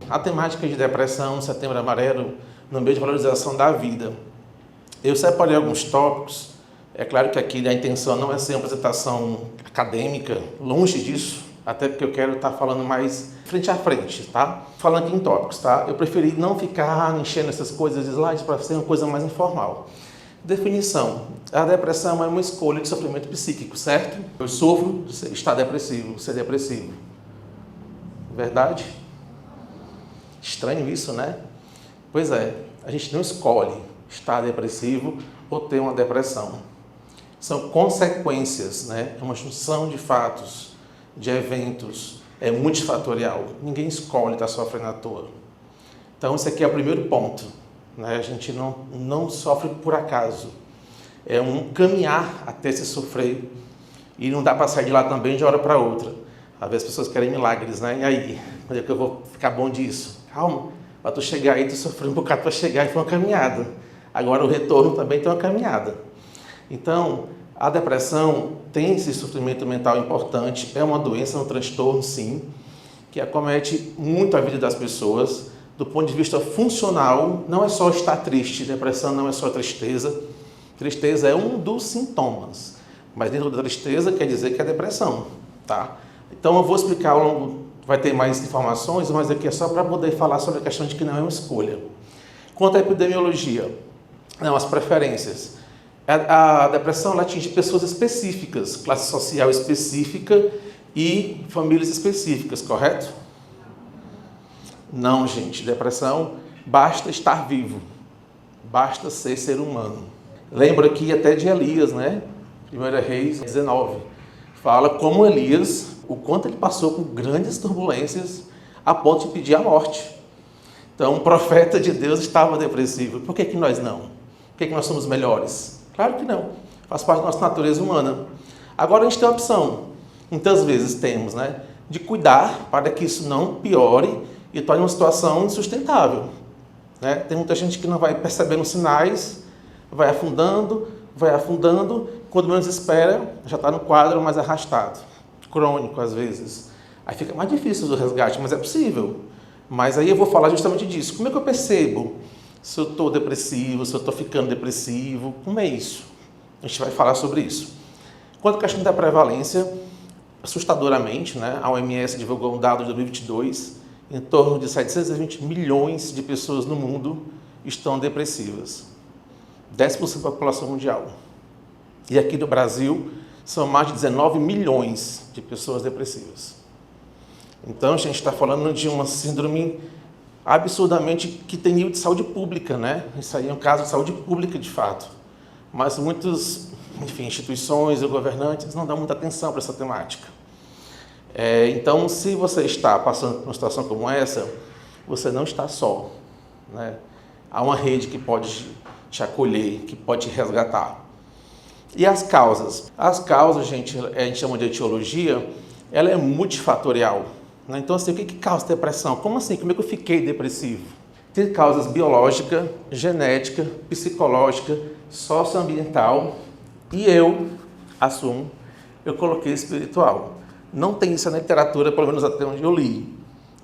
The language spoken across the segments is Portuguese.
a temática de depressão, Setembro Amarelo, no meio de valorização da vida. Eu separei alguns tópicos. É claro que aqui a intenção não é ser uma apresentação acadêmica, longe disso, até porque eu quero estar falando mais frente a frente, tá? Falando aqui em tópicos, tá? Eu preferi não ficar enchendo essas coisas de slides para ser uma coisa mais informal. Definição. A depressão é uma escolha de sofrimento psíquico, certo? Eu sofro de estar depressivo, ser depressivo. Verdade? Estranho isso, né? Pois é, a gente não escolhe estar depressivo ou ter uma depressão. São consequências, né? É uma junção de fatos, de eventos, é multifatorial. Ninguém escolhe estar sofrendo à toa. Então, esse aqui é o primeiro ponto, né? A gente não sofre por acaso. É um caminhar até se sofrer e não dá para sair de lá também de uma hora para outra. Às vezes as pessoas querem milagres, né? E aí? Quando é que eu vou ficar bom disso? Calma, para tu chegar aí, tu sofreu um bocado para chegar e foi uma caminhada. Agora o retorno também tem uma caminhada. Então, a depressão tem esse sofrimento mental importante, é uma doença, um transtorno, sim, que acomete muito a vida das pessoas. Do ponto de vista funcional, não é só estar triste, depressão não é só tristeza. Tristeza é um dos sintomas, mas dentro da tristeza quer dizer que é depressão, tá? Então eu vou explicar ao longo, vai ter mais informações, mas aqui é só para poder falar sobre a questão de que não é uma escolha. Quanto à epidemiologia, não, as preferências. A depressão ela atinge pessoas específicas, classe social específica e famílias específicas, correto? Não, gente, depressão basta estar vivo, basta ser humano. Lembra aqui até de Elias, né? 1 Reis 19. Fala como Elias, o quanto ele passou por grandes turbulências a ponto de pedir a morte. Então, um profeta de Deus estava depressivo. Por que nós não? Por que nós somos melhores? Claro que não. Faz parte da nossa natureza humana. Agora a gente tem a opção, muitas vezes temos, né? De cuidar para que isso não piore e torne uma situação insustentável. Né? Tem muita gente que não vai percebendo sinais, vai afundando, quando menos espera, já está no quadro mais arrastado, crônico às vezes. Aí fica mais difícil o resgate, mas é possível. Mas aí eu vou falar justamente disso. Como é que eu percebo se eu estou depressivo, se eu estou ficando depressivo? Como é isso? A gente vai falar sobre isso. Quanto à questão da prevalência, assustadoramente, né, a OMS divulgou um dado de 2022, em torno de 720 milhões de pessoas no mundo estão depressivas. 10% da população mundial. E aqui no Brasil, são mais de 19 milhões de pessoas depressivas. Então, a gente está falando de uma síndrome absurdamente que tem nível de saúde pública, né? Isso aí é um caso de saúde pública, de fato. Mas muitas, instituições e governantes não dão muita atenção para essa temática. Então, se você está passando por uma situação como essa, você não está só, né? Há uma rede que pode te acolher, que pode te resgatar. E as causas? As causas, gente, a gente chama de etiologia, ela é multifatorial. Né? Então, assim, o que causa depressão? Como assim? Como é que eu fiquei depressivo? Tem causas biológica, genética, psicológica, socioambiental e eu assumo, eu coloquei espiritual. Não tem isso na literatura, pelo menos até onde eu li,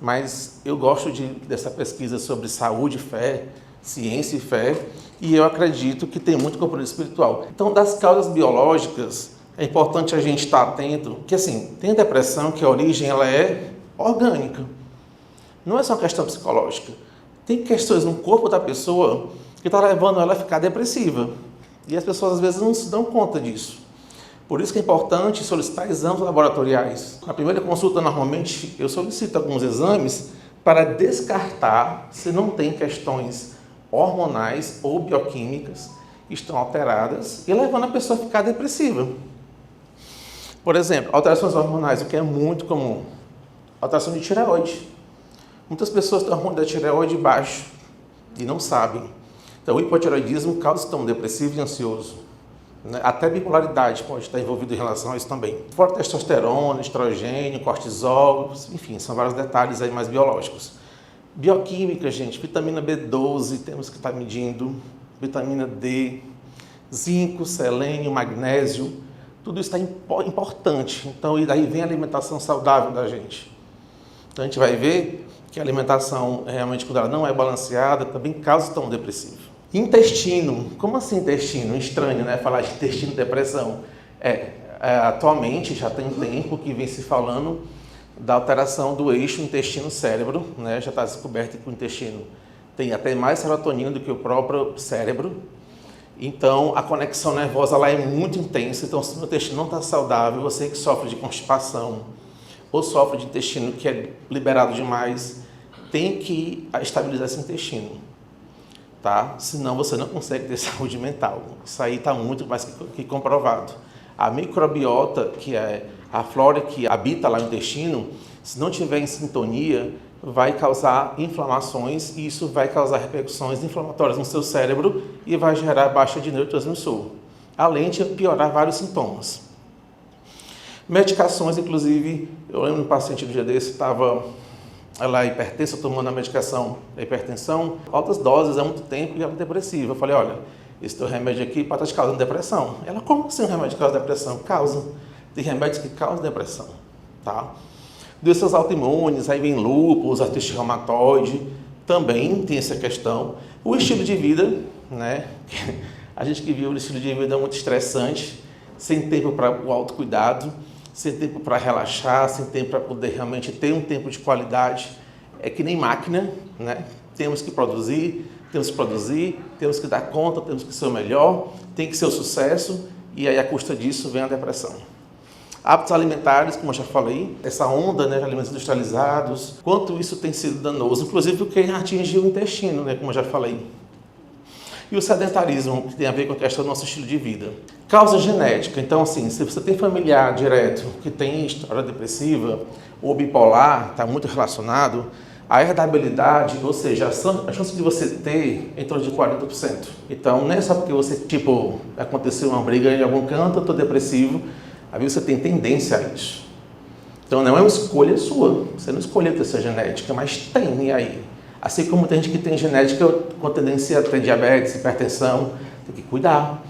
mas eu gosto dessa pesquisa sobre saúde e fé, ciência e fé, e eu acredito que tem muito componente espiritual. Então, das causas biológicas, é importante a gente estar atento, que assim, tem depressão que a origem ela é orgânica, não é só uma questão psicológica. Tem questões no corpo da pessoa que está levando ela a ficar depressiva, e as pessoas às vezes não se dão conta disso. Por isso que é importante solicitar exames laboratoriais. Na primeira consulta, normalmente, eu solicito alguns exames para descartar se não tem questões hormonais ou bioquímicas que estão alteradas e levando a pessoa a ficar depressiva. Por exemplo, alterações hormonais, o que é muito comum. Alteração de tireoide. Muitas pessoas têm o hormônio da tireoide baixo e não sabem. Então, o hipotireoidismo causa estômago depressivo e ansioso. Até bipolaridade pode estar envolvido em relação a isso também. Fora testosterona, estrogênio, cortisol, enfim, são vários detalhes aí mais biológicos. Bioquímica, gente, vitamina B12, temos que estar medindo, vitamina D, zinco, selênio, magnésio, tudo isso está importante. Então, e daí vem a alimentação saudável da gente. Então a gente vai ver que a alimentação, realmente, quando ela não é balanceada, também causa estômago depressivo. Intestino. Como assim intestino? Estranho, né? Falar de intestino e depressão. Atualmente, já tem tempo que vem se falando da alteração do eixo intestino-cérebro, né? Já está descoberto que o intestino tem até mais serotonina do que o próprio cérebro. Então, a conexão nervosa lá é muito intensa. Então, se o intestino não está saudável, você que sofre de constipação ou sofre de intestino que é liberado demais, tem que estabilizar esse intestino, tá? Senão você não consegue ter saúde mental. Isso aí está muito mais que comprovado. A microbiota, que é a flora que habita lá no intestino, se não tiver em sintonia, vai causar inflamações e isso vai causar repercussões inflamatórias no seu cérebro e vai gerar baixa de neurotransmissor, além de piorar vários sintomas. Medicações, inclusive, eu lembro de um paciente do dia desse, estava ela hipertensa, tomando a medicação da hipertensão, altas doses há muito tempo e ela depressiva. Eu falei, olha, esse teu remédio aqui pode estar te causando depressão. Ela, como assim um remédio causa depressão? Causa. Tem remédios que causam depressão, tá? Doenças autoimunes, aí vem lúpus, artrite reumatoide, também tem essa questão. O estilo de vida, né? A gente que vive o estilo de vida muito estressante, sem tempo para o autocuidado, sem tempo para relaxar, sem tempo para poder realmente ter um tempo de qualidade. É que nem máquina, né? Temos que produzir, temos que dar conta, temos que ser o melhor, tem que ser o sucesso, e aí a custa disso vem a depressão. Hábitos alimentares, como eu já falei, essa onda, né, de alimentos industrializados, quanto isso tem sido danoso, inclusive porque atinge o intestino, né, como eu já falei. E o sedentarismo, que tem a ver com a questão do nosso estilo de vida. Causa genética, então assim, se você tem familiar direto que tem história depressiva ou bipolar, está muito relacionado, a herdabilidade, ou seja, a chance de você ter é em torno de 40%. Então, não é só porque você, aconteceu uma briga em algum canto, eu estou depressivo, aí você tem tendência a isso. Então, não é uma escolha sua, você não escolheu ter essa genética, mas tem, e aí? Assim como tem gente que tem genética com tendência a ter diabetes, hipertensão, tem que cuidar.